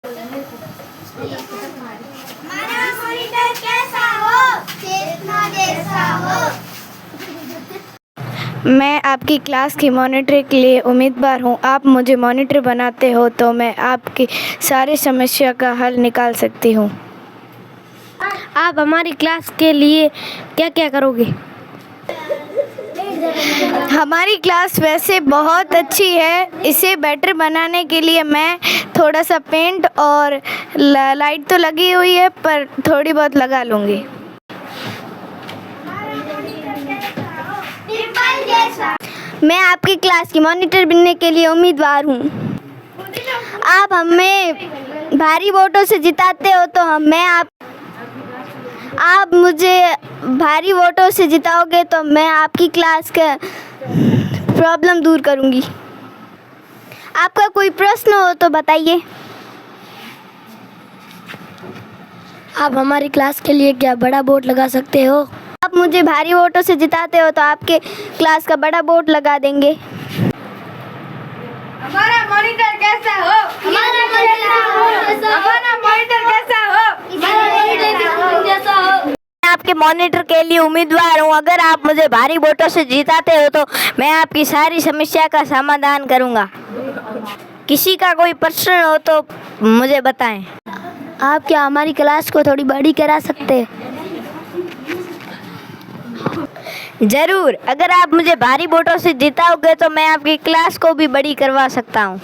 हमारा मॉनिटर कैसा हो? चेतना जैसा हो। मैं आपकी क्लास की मॉनिटर के लिए उम्मीदवार हूँ। आप मुझे मॉनिटर बनाते हो तो मैं आपकी सारी समस्या का हल निकाल सकती हूँ। आप हमारी क्लास के लिए क्या क्या करोगे? हमारी क्लास वैसे बहुत अच्छी है। इसे बेटर बनाने के लिए मैं थोड़ा सा पेंट और लाइट तो लगी हुई है पर थोड़ी बहुत लगा लूँगी। डिम्पल जैसा। मैं आपकी क्लास की मॉनिटर बनने के लिए उम्मीदवार हूँ। आप हमें भारी वोटों से जिताते हो तो आप मुझे भारी वोटों से जिताओगे तो मैं आपकी क्लास का प्रॉब्लम दूर करूँगी। आपका कोई प्रश्न हो तो बताइए। आप हमारी क्लास के लिए क्या बड़ा बोर्ड लगा सकते हो? आप मुझे भारी वोटों से जिताते हो तो आपके क्लास का बड़ा बोर्ड लगा देंगे। हमारा मॉनिटर कैसा हो? हमारा मॉनिटर कैसा हो? मैं आपके मॉनिटर के लिए उम्मीदवार हूँ। अगर आप मुझे भारी वोटों से जिताते हो तो मैं आपकी सारी समस्या का समाधान करूँगा। किसी का कोई प्रश्न हो तो मुझे बताएं। आप क्या हमारी क्लास को थोड़ी बड़ी करा सकते हैं? जरूर, अगर आप मुझे भारी वोटों से जिताओगे तो मैं आपकी क्लास को भी बड़ी करवा सकता हूँ।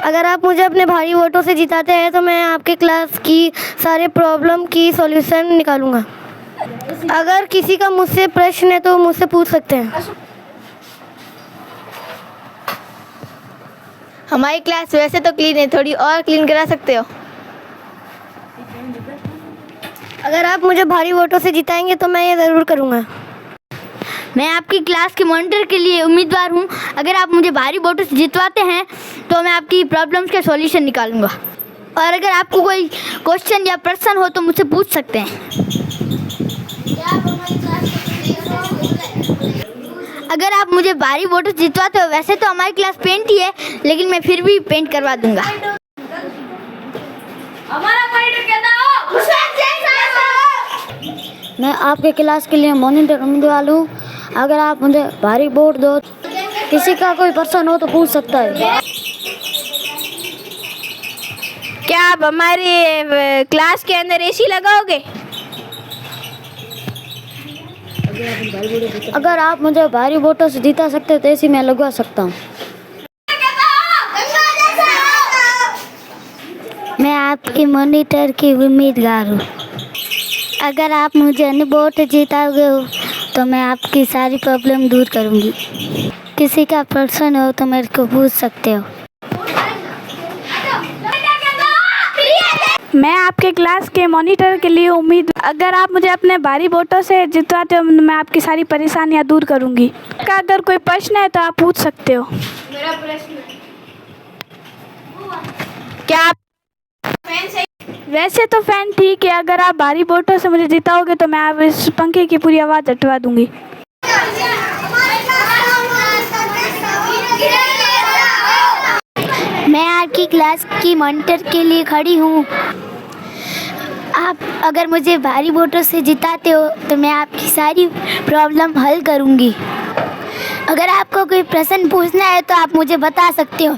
अगर आप मुझे अपने भारी वोटों से जिताते हैं तो मैं आपके क्लास की सारे प्रॉब्लम की सॉल्यूशन निकालूंगा। अगर किसी का मुझसे प्रश्न है तो मुझसे पूछ सकते हैं। हमारी क्लास वैसे तो क्लीन है, थोड़ी और क्लीन करा सकते हो? अगर आप मुझे भारी वोटों से जिताएंगे तो मैं ये ज़रूर करूँगा। मैं आपकी क्लास के मॉनिटर के लिए उम्मीदवार हूँ। अगर आप मुझे भारी वोटों से जितवाते हैं तो मैं आपकी प्रॉब्लम्स के सॉल्यूशन निकालूंगा। और अगर आपको कोई क्वेश्चन या प्रश्न हो तो मुझसे पूछ सकते हैं। अगर आप मुझे भारी वोटों से जितवाते हो, वैसे तो हमारी क्लास पेंट ही है लेकिन मैं फिर भी पेंट करवा दूंगा। हमारा मॉनिटर कैसा हो? मैं आपके क्लास के लिए मॉनिटर उम्मीदवार हूँ। अगर आप मुझे भारी वोट दो, किसी का कोई प्रश्न हो तो पूछ सकता है। क्या आप हमारे क्लास के अंदर एसी लगाओगे? अगर आप मुझे भारी वोटों से जिता सकते हो तो ऐसी मैं लगवा सकता हूँ। मैं आपकी मॉनिटर की उम्मीदवार हूँ। अगर आप मुझे वोट जिताओगे हो तो मैं आपकी सारी प्रॉब्लम दूर करूँगी। किसी का प्रश्न हो तो मेरे को पूछ सकते हो। मैं आपके क्लास के मॉनिटर के लिए अगर आप मुझे अपने भारी वोटों से जितवाते हो मैं आपकी सारी परेशानियां दूर करूंगी। का अगर कोई प्रश्न है तो आप पूछ सकते हो। मेरा प्रश्न है, क्या आप वैसे तो फैन ठीक है, अगर आप भारी वोटों से मुझे जिताओगे तो मैं आप इस पंखे की पूरी आवाज़ हटवा दूंगी। मैं आपकी क्लास की मॉनिटर के लिए खड़ी हूँ। आप अगर मुझे भारी वोटों से जिताते हो तो मैं आपकी सारी प्रॉब्लम हल करूँगी। अगर आपको कोई प्रश्न पूछना है तो आप मुझे बता सकते हो।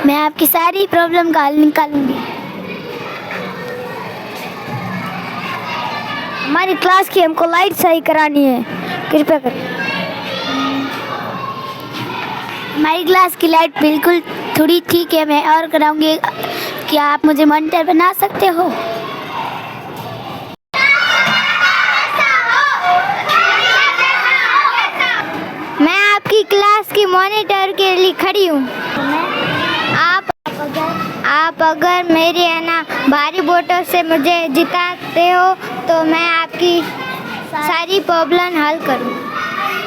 मैं आपकी सारी प्रॉब्लम का हल निकालूंगी। हमारी क्लास की हमको लाइट सही करानी है, कृपया करें। हमारी क्लास की लाइट बिल्कुल थोड़ी ठीक है, मैं और कराऊंगी। क्या आप मुझे मॉनिटर बना सकते हो? मैं आपकी क्लास की मॉनिटर के लिए खड़ी हूँ। आप अगर मेरे है ना भारी वोटों से मुझे जिताते हो तो मैं आपकी सारी प्रॉब्लम हल करूँ।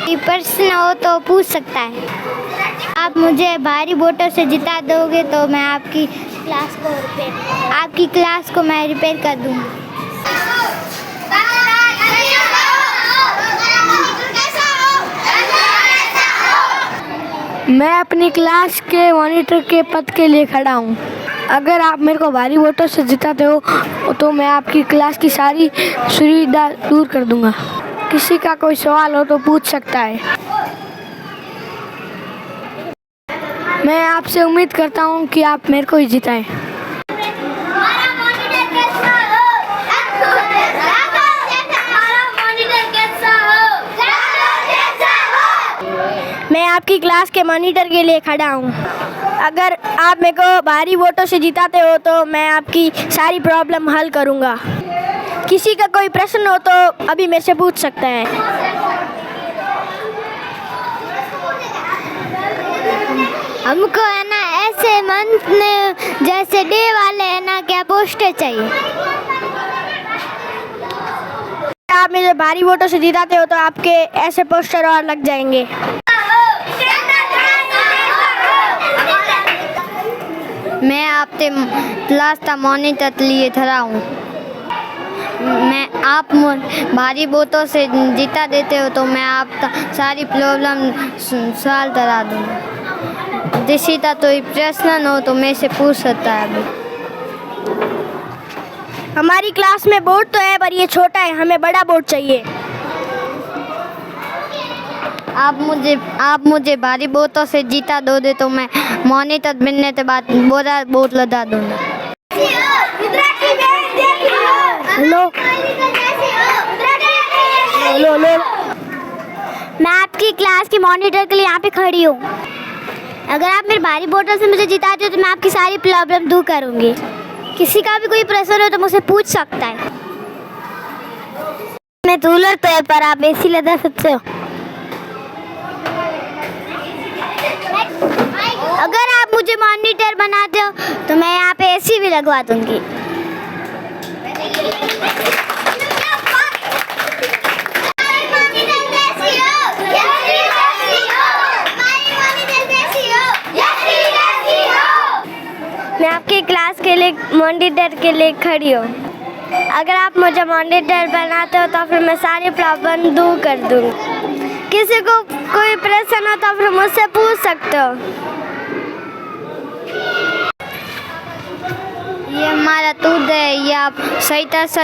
कोई प्रश्न हो तो पूछ सकता है। आप मुझे भारी वोटों से जिता दोगे तो मैं आपकी क्लास को मैं रिपेयर कर दूँगी। मैं अपनी क्लास के मॉनिटर के पद के लिए खड़ा हूँ। अगर आप मेरे को भारी वोटों से जिताते हो तो मैं आपकी क्लास की सारी सुविधा दूर कर दूंगा। किसी का कोई सवाल हो तो पूछ सकता है। मैं आपसे उम्मीद करता हूँ कि आप मेरे को ही जिताएं। मैं आपकी क्लास के मॉनिटर के लिए खड़ा हूँ। अगर आप मेरे को भारी वोटों से जिताते हो तो मैं आपकी सारी प्रॉब्लम हल करूँगा। किसी का कोई प्रश्न हो तो अभी मेरे से पूछ सकता है। हमको है ना ऐसे मंथ में जैसे डे वाले है ना क्या पोस्टर चाहिए। आप मुझे भारी वोटों से जिताते हो तो आपके ऐसे पोस्टर और लग जाएंगे। मैं आपसे क्लास का मॉनिटर लिए खड़ा हूँ। मैं आप भारी वोटों से जीता देते हो तो मैं आपका सारी प्रॉब्लम सॉल्व करा दूँगा। किसी का कोई प्रश्न हो तो मेरे से पूछ सकता है। अभी हमारी क्लास में बोर्ड तो है पर ये छोटा है, हमें बड़ा बोर्ड चाहिए। आप मुझे भारी वोटों से जीता दोगे तो मैं मॉनिटर बनने के बाद बड़ा बोर्ड लगा दूँगा। लो मैं आपकी क्लास की मॉनिटर के लिए यहाँ पे खड़ी हूँ। अगर आप मेरे भारी वोटों से मुझे जिताते हो तो मैं आपकी सारी प्रॉब्लम दूर करूँगी। किसी का भी कोई प्रश्न हो तो मुझसे पूछ सकता है। मैं रूलर तो है पर आप एसी लगा सकते हो। अगर आप मुझे मॉनिटर बनाते हो तो मैं यहाँ पे एसी भी लगवा दूँगी। मैं आपकी क्लास के लिए मॉनिटर के लिए खड़ी हूँ। अगर आप मुझे मॉनिटर बनाते हो तो फिर मैं सारी प्रॉब्लम दूर कर दूँगी। किसी को कोई प्रश्न हो तो फिर मुझसे पूछ सकते हो। ये हमारा दूध है, ये आप सही तरह से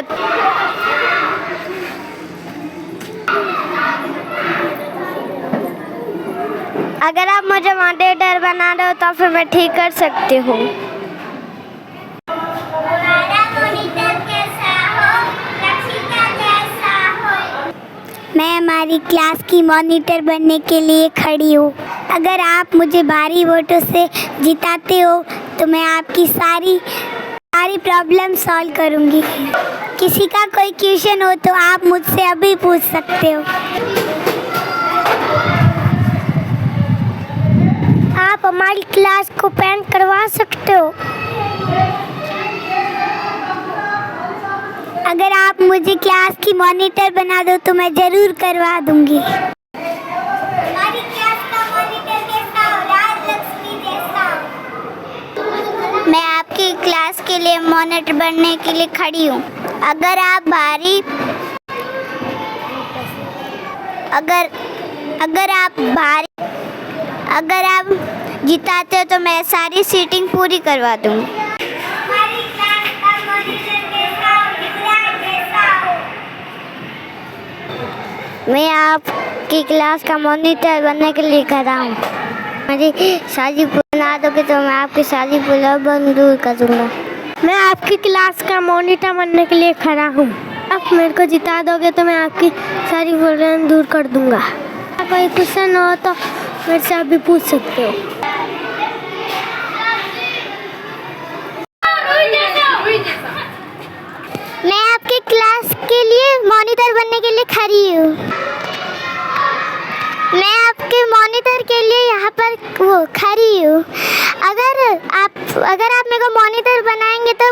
अगर आप मुझे मॉनिटर बना रहे हो तो फिर मैं ठीक कर सकती हूँ। मैं हमारी क्लास की मॉनिटर बनने के लिए खड़ी हूँ। अगर आप मुझे भारी वोटों से जिताते हो तो मैं आपकी सारी प्रॉब्लम सॉल्व करूँगी। किसी का कोई क्वेश्चन हो तो आप मुझसे अभी पूछ सकते हो। आप हमारी क्लास को पेंट करवा सकते हो। अगर आप मुझे क्लास की मॉनिटर बना दो तो मैं ज़रूर करवा दूंगी। हमारी क्लास का मॉनिटर कैसा हो? राजलक्ष्मी जैसा। मैं आपकी क्लास के लिए मॉनिटर बनने के लिए खड़ी हूँ। अगर आप जिताते हो तो मैं सारी सीटिंग पूरी करवा दूँगी। मैं आपकी क्लास का मॉनिटर बनने के लिए खड़ा हूँ। मेरी सारी बना दोगे तो मैं आपकी सारी प्रॉब्लम दूर कर दूँगा। मैं आपकी क्लास का मॉनिटर बनने के लिए खड़ा हूँ। आप मेरे को जिता दोगे तो मैं आपकी सारी प्रॉब्लम दूर कर दूँगा। कोई क्वेश्चन हो तो मेरे से अभी पूछ सकते हो। मैं आपकी क्लास के लिए मॉनिटर बनने के लिए खड़ी हूँ। मैं आपके मॉनिटर के लिए यहाँ पर खड़ी हूँ। अगर आप मेरे को मॉनिटर बनाएंगे तो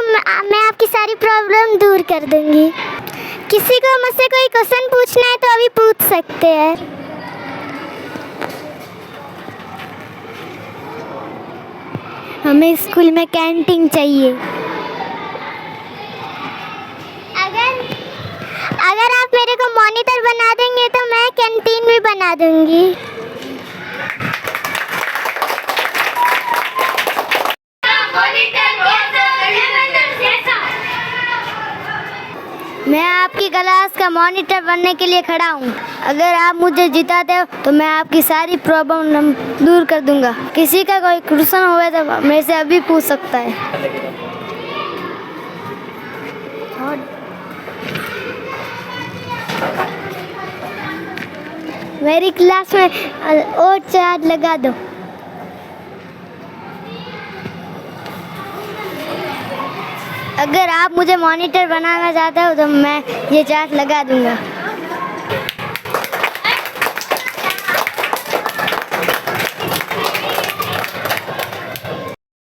मैं आपकी सारी प्रॉब्लम दूर कर दूँगी। किसी को मुझसे कोई क्वेश्चन पूछना है तो अभी पूछ सकते हैं। हमें स्कूल में कैंटीन चाहिए। अगर आप मेरे को मॉनिटर बना देंगे तो मैं कैंटीन भी बना दूंगी। आपकी क्लास का मॉनिटर बनने के लिए खड़ा हूँ। अगर आप मुझे जिताते हो तो मैं आपकी सारी प्रॉब्लम दूर कर दूंगा। किसी का कोई क्वेश्चन हुआ तो मेरे से अभी पूछ सकता है। मेरी क्लास में और चार्ट लगा दो। अगर आप मुझे मॉनिटर बनाना चाहते हो तो मैं ये चार्ट लगा दूंगा।